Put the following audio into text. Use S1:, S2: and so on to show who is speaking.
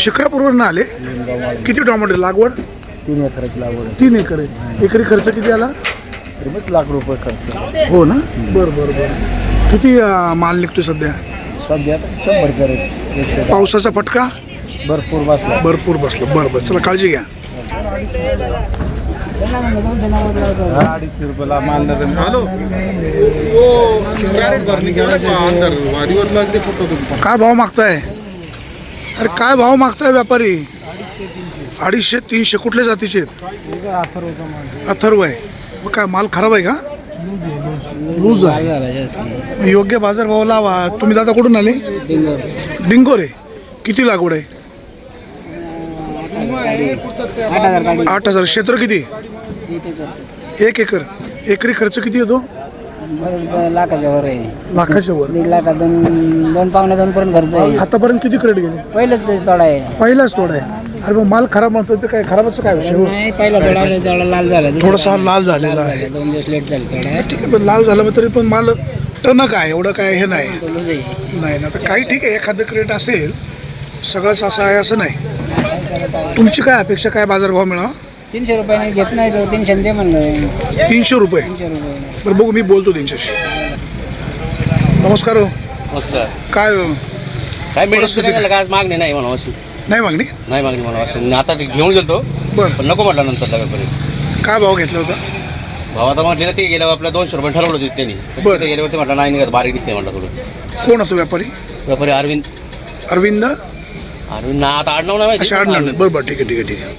S1: शिक्रापूरवरून आले. किती टोमॅटो लागवड?
S2: 3 एकराची लागवड.
S1: 3 एकर आहे. एकरी खर्च किती आला?
S2: ₹1 लाख खर्च.
S1: हो ना. बरं बरं बरं. किती माल निघतोय सध्या?
S2: सध्या 100 कॅरेट.
S1: पावसाचा फटका
S2: भरपूर बसला.
S1: भरपूर बसला. बरं बरं, चला काळजी घ्या.
S2: ₹250 माल.
S1: काय भाव मागताय? अरे काय भाव मागताय व्यापारी? 250, 300. कुठल्या जातीचे आहेत? अथर्व आहे. मग काय माल खराब आहे का? लूज आहे. योग्य बाजार भाव लावा. तुम्ही दादा कुठून आले? डिंगोरे. किती लागवड आहे? 8,000. क्षेत्र किती? 1 एकर. एकरी खर्च किती येतो?
S2: लाखाच्या वर आहे.
S1: लाखाच्या वर.
S2: 1.5 लाख 2 पावणे 2 पर्यंत खर्च आहे.
S1: आतापर्यंत किती क्रेडिट गेले?
S2: पहिलंच तोडा आहे.
S1: पहिलाच तोडा आहे. अरे मग माल खराब म्हणतो ते काय खराबच काय विषय?
S2: नाही, पहिला तोडा लाल झाला.
S1: थोडासा लाल झालेला आहे.
S2: 2 दिवस लेट झाले तोडा.
S1: ठीक आहे, पण लाल झाला तरी पण माल टणक आहे. एवढं काय हे नाही.
S2: आहे.
S1: नाही ना, तर काही ठीक आहे. एखादं क्रेडिट असेल. सगळंच असं आहे असं नाही. तुमची काय अपेक्षा? काय बाजारभाव मिळावा?
S2: 300 रुपयाने घेत नाही तो. 300 दे म्हणलं.
S1: 300 रुपये.
S2: 300 रुपये.
S1: बरं बघू, मी बोलतो त्यांच्याशी. नमस्कार. हो
S3: नमस्कार.
S1: काय
S3: काय मिळत आज मागणी नाही म्हणा अशी.
S1: नाही मागणी?
S3: नाही मागणी म्हणा असं. आता घेऊन गेलो
S1: बरं.
S3: पण नको म्हटलं नंतर व्यापारी.
S1: काय भाव घेतला होता?
S3: भाव आता म्हटलं ते गेल्यावर आपल्या 200 रुपये ठरवलं होतं त्यांनी.
S1: बरं.
S3: ते गेल्यावरती म्हटलं नाही निघत, बारीक निघते म्हटलं थोडं.
S1: कोण होतो व्यापारी?
S3: व्यापारी अरविंद.
S1: अरविंद.
S3: ना आता आडनाव नाही माहिती.
S1: अच्छा, आडनाव नाही. बरं बरं, ठीक आहे ठीक आहे ठीक आहे.